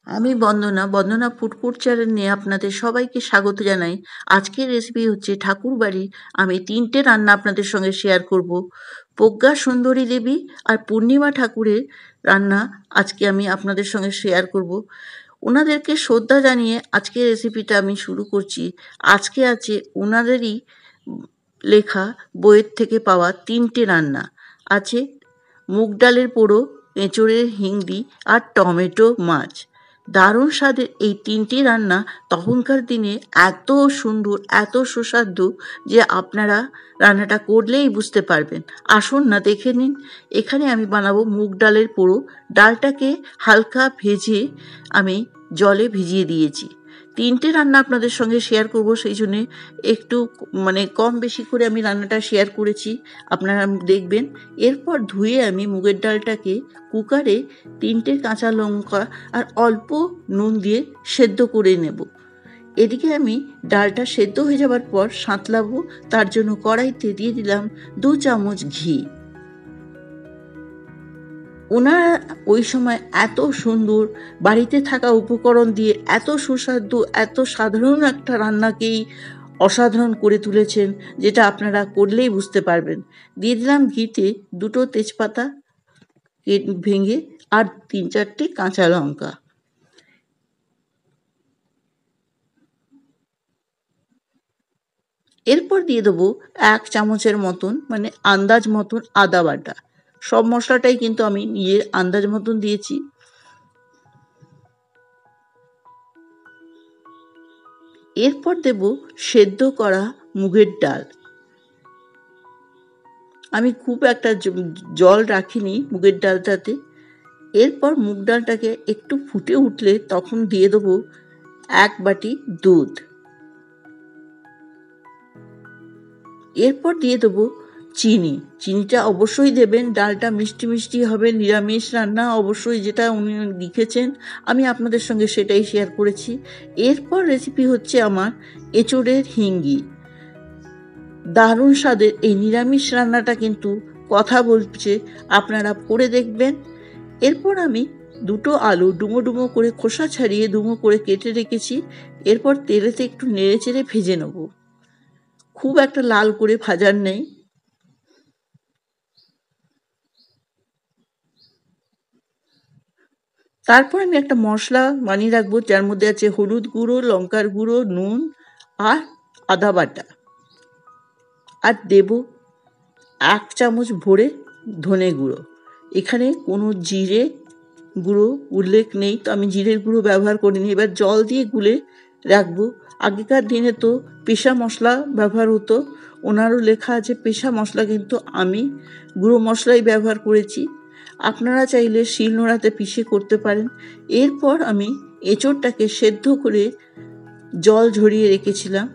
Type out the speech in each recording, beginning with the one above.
আমি বন্দনা, বন্দনা food channel নিয়ে আপনাদের সবাইকে স্বাগত জানাই। আজকের রেসিপি হচ্ছে ঠাকুরবাড়ি। আমি ৩টে রান্না আপনাদের সঙ্গে শেয়ার করব। প্রজ্ঞা সুন্দরী দেবী আর পূর্ণিমা ঠাকুরের রান্না আজকে আমি আপনাদের সঙ্গে শেয়ার করব। ওনাদেরকে শ্রদ্ধা জানিয়ে আজকের রেসিপিটা আমি শুরু করছি। আজকে আছে ওনাদেরই লেখা বইয়ের থেকে পাওয়া ৩টে রান্না। আছে মুগ ডালের পোড়ো, এঁচোড়ের হিংড়ি আর টমেটো মাছ। দারুণ স্বাদের এই ৩টি রান্না তখনকার দিনে এত সুন্দর, এত সুস্বাদু যে আপনারা রান্নাটা করলেই বুঝতে পারবেন। আসুন না দেখে নিন। এখানে আমি বানাবো মুগ ডালের পোড়ো। ডালটাকে হালকা ভেজে আমি জলে ভিজিয়ে দিয়েছি। ৩টে রান্না আপনাদের সঙ্গে শেয়ার করব, সেই জন্যে একটু কম বেশি করে আমি রান্নাটা শেয়ার করেছি, আপনারা দেখবেন। এরপর ধুয়ে আমি মুগের ডালটাকে কুকারে ৩টে কাঁচা লঙ্কা আর অল্প নুন দিয়ে সেদ্ধ করে নেব। এদিকে আমি ডালটা সেদ্ধ হয়ে যাবার পর সাঁতলাবো, তার জন্য কড়াইতে দিয়ে দিলাম ২ চামচ ঘি। ওনারা ওই সময় এত সুন্দর বাড়িতে থাকা উপকরণ দিয়ে এত সুস্বাদু, এত সাধারণ একটা রান্নাকেই অসাধারণ করে তুলেছেন, যেটা আপনারা করলেই বুঝতে পারবেন। দিয়ে দিলাম ঘিতে ২টো তেজপাতা ভেঙে আর ৩-৪টে কাঁচা লঙ্কা। এরপর দিয়ে দেবো ১ চামচের মতন, আন্দাজ মতন আদা বাটা। সব মশলাটাই কিন্তু আমি নিজের আন্দাজ মতন দিয়েছি। এরপর দেব সেদ্ধ করা মুগের ডাল। আমি খুব একটা জল রাখিনি মুগের ডালটাতে। এরপর মুগ ডালটাকে একটু ফুটে উঠলে তখন দিয়ে দেবো ১ বাটি দুধ। এরপর দিয়ে দেবো চিনি। চিনিটা অবশ্যই দেবেন, ডালটা মিষ্টি মিষ্টি হবে, নিরামিষ রান্না অবশ্যই, যেটা উনি লিখেছেন আমি আপনাদের সঙ্গে সেটাই শেয়ার করেছি। এরপর রেসিপি হচ্ছে আমার এঁচোড়ের হিংড়ি। দারুণ স্বাদের এই নিরামিষ রান্নাটা কিন্তু কথা বলছে, আপনারা করে দেখবেন। এরপর আমি ২টো আলু ডুমো ডুমো করে খোসা ছাড়িয়ে ডুমো করে কেটে রেখেছি। এরপর তেলেতে একটু নেড়ে চেড়ে ভেজে নেব, খুব একটা লাল করে ভাজার নেই। তারপর আমি একটা মশলা বানিয়ে রাখবো, যার মধ্যে আছে হলুদ গুঁড়ো, লঙ্কার গুঁড়ো, নুন আর আদা বাটা। আর দেব ১ চামচ ভরে ধনে গুঁড়ো। এখানে কোনো জিরে গুঁড়ো উল্লেখ নেই, তো আমি জিরের গুঁড়ো ব্যবহার করিনি। এবার জল দিয়ে গুলে রাখবো। আগেকার দিনে তো পেশা মশলা ব্যবহার হতো, ওনারও লেখা আছে পেশা মশলা, কিন্তু আমি গুঁড়ো মশলাই ব্যবহার করেছি। আপনারা চাইলে শিলনোড়াতে পিষে করতে পারেন। এরপর আমি এঁচোড়টাকে সেদ্ধ করে জল ঝরিয়ে রেখেছিলাম,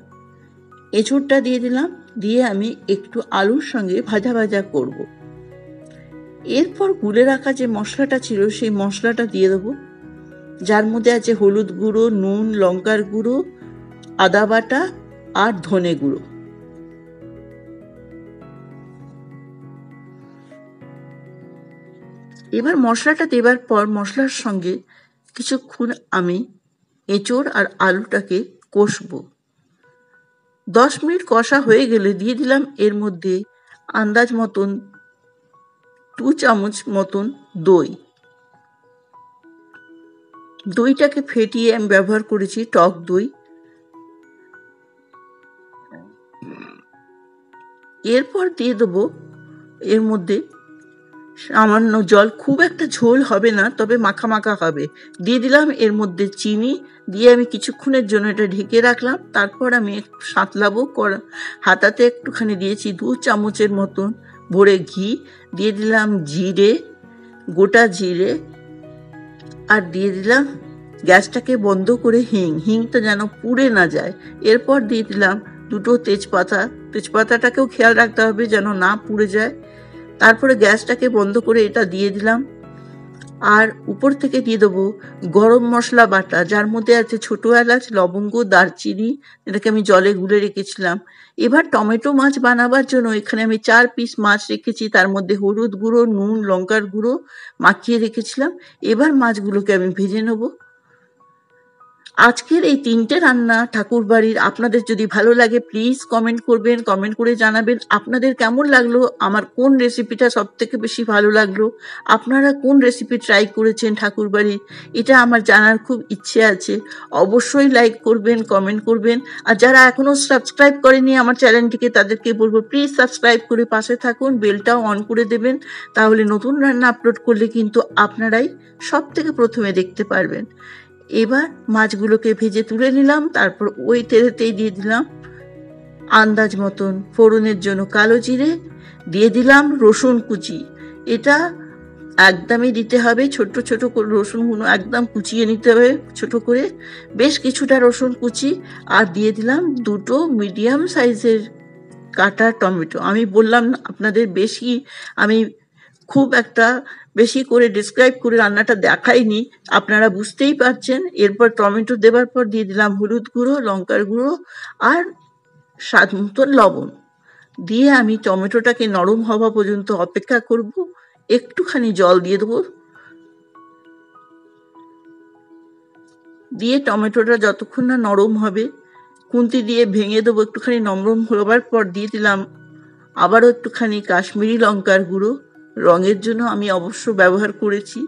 এঁচোড়টা দিয়ে দিলাম। দিয়ে আমি একটু আলুর সঙ্গে ভাজা ভাজা করব। এরপর গুলে রাখা যে মশলাটা ছিল সেই মশলাটা দিয়ে দেবো, যার মধ্যে আছে হলুদ গুঁড়ো, নুন, লঙ্কার গুঁড়ো, আদা বাটা আর ধনে গুঁড়ো। এবার মশলাটা দেবার পর মশলার সঙ্গে কিছুক্ষণ আমি এঁচোড় আর আলুটাকে কষবো। ১০ মিনিট কষা হয়ে গেলে দিয়ে দিলাম এর মধ্যে আন্দাজ মতন ২ চামচ মতন দই। দইটাকে ফেটিয়ে আমি ব্যবহার করেছি টক দই। এরপর দিয়ে দেবো এর মধ্যে সামান্য জল, খুব একটা ঝোল হবে না, তবে মাখা মাখা হবে। দিয়ে দিলাম এর মধ্যে চিনি, দিয়ে আমি কিছুক্ষণের জন্য এটা ঢেকে রাখলাম। তারপর আমি একটু সাঁতলাবো। হাতাতে একটুখানি দিয়েছি ২ চামচের মতন ভরে ঘি। দিয়ে দিলাম জিরে, গোটা জিরে, আর দিয়ে দিলাম গ্যাসটাকে বন্ধ করে হিংটা যেন পুড়ে না যায়। এরপর দিয়ে দিলাম ২টো তেজপাতা। তেজপাতাটাকেও খেয়াল রাখতে হবে যেন না পুড়ে যায়। তারপরে গ্যাসটাকে বন্ধ করে এটা দিয়ে দিলাম। আর উপর থেকে দিয়ে দেবো গরম মশলা বাটা, যার মধ্যে আছে ছোটো এলাচ, লবঙ্গ, দারচিনি, এটাকে আমি জলে গুলে রেখেছিলাম। এবার টমেটো মাছ বানাবার জন্য এখানে আমি ৪ পিস মাছ রেখেছি, তার মধ্যে হলুদ গুঁড়ো, নুন, লঙ্কার গুঁড়ো মাখিয়ে রেখেছিলাম। এবার মাছগুলোকে আমি ভেজে নেব। আজকের এই ৩টে রান্না ঠাকুরবাড়ির আপনাদের যদি ভালো লাগে প্লিজ কমেন্ট করবেন, কমেন্ট করে জানাবেন আপনাদের কেমন লাগলো, আমার কোন রেসিপিটা সবথেকে বেশি ভালো লাগলো, আপনারা কোন রেসিপি ট্রাই করেছেন ঠাকুরবাড়ির, এটা আমার জানার খুব ইচ্ছে আছে। অবশ্যই লাইক করবেন, কমেন্ট করবেন, আর যারা এখনও সাবস্ক্রাইব করেনি আমার চ্যানেলটিকে তাদেরকে বলবো প্লিজ সাবস্ক্রাইব করে পাশে থাকুন, বেলটাও অন করে দেবেন, তাহলে নতুন রান্না আপলোড করলে কিন্তু আপনারাই সবথেকে প্রথমে দেখতে পারবেন। এবার মাছগুলোকে ভেজে তুলে নিলাম, তারপর ওই তেলেতেই দিয়ে দিলাম আন্দাজ মতন ফোড়নের জন্য কালো জিরে, দিয়ে দিলাম রসুন কুচি। এটা একদমই দিতে হবে, ছোট ছোট করে রসুনগুলো একদম কুচিয়ে নিতে হবে ছোট করে, বেশ কিছুটা রসুন কুচি, আর দিয়ে দিলাম দুটো মিডিয়াম সাইজের কাটা টমেটো। আমি বললাম আপনাদের বেশি, আমি খুব একটা বেশি করে ডিসক্রাইব করে রান্নাটা দেখাইনি, আপনারা বুঝতেই পারছেন। এরপর টমেটো দেওয়ার পর দিয়ে দিলাম হলুদ গুঁড়ো, লঙ্কার গুঁড়ো আর স্বাদ মতো লবণ দিয়ে আমি টমেটোটাকে নরম হওয়া পর্যন্ত অপেক্ষা করব। একটুখানি জল দিয়ে দেবো, দিয়ে টমেটোটা যতক্ষণ না নরম হবে খুন্তি দিয়ে ভেঙে দেবো। একটুখানি নরম হবার পর দিয়ে দিলাম আবারও একটুখানি কাশ্মীরি লঙ্কার গুঁড়ো, রঙের জন্য আমি অবশ্য ব্যবহার করেছি।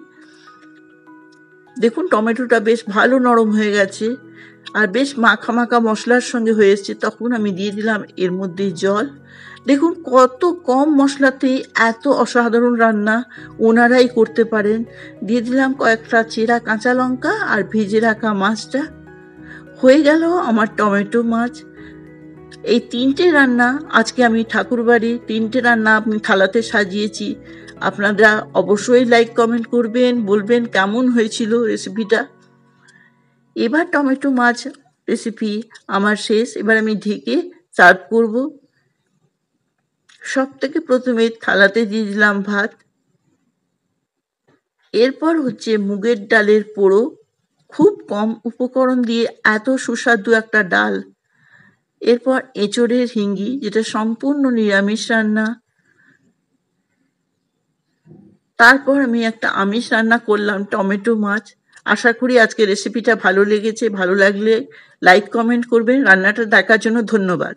দেখুন টমেটোটা বেশ ভালো নরম হয়ে গেছে আর বেশ মাখা মাখা মশলার সঙ্গে হয়ে এসছে, তখন আমি দিয়ে দিলাম এর মধ্যে জল। দেখুন কত কম মশলাতেই এত অসাধারণ রান্না ওনারাই করতে পারেন। দিয়ে দিলাম কয়েকটা চেরা কাঁচা লঙ্কা আর ভেজে রাখা মাছটা। হয়ে গেল আমার টমেটো মাছ। এই ৩টে রান্না আজকে আমি ঠাকুরবাড়ির ৩টে রান্না আমি থালাতে সাজিয়েছি। আপনারা অবশ্যই লাইক কমেন্ট করবেন, বলবেন কেমন হয়েছিল রেসিপিটা। এবার টমেটো মাছ রেসিপি আমার শেষ, এবার আমি ঢেকে সার্ভ করব। সব থেকে প্রথমে থালাতে দিয়ে দিলাম ভাত, এরপর হচ্ছে মুগের ডালের পোড়ো, খুব কম উপকরণ দিয়ে এত সুস্বাদু একটা ডাল। এরপর এঁচোড়ের হিঙ্গি, যেটা সম্পূর্ণ নিরামিষ রান্না। তারপর আমি একটা আমিষ রান্না করলাম টমেটো মাছ। আশা করি আজকে রেসিপিটা ভালো লেগেছে, ভালো লাগলে লাইক কমেন্ট করবেন। রান্নাটা দেখার জন্য ধন্যবাদ।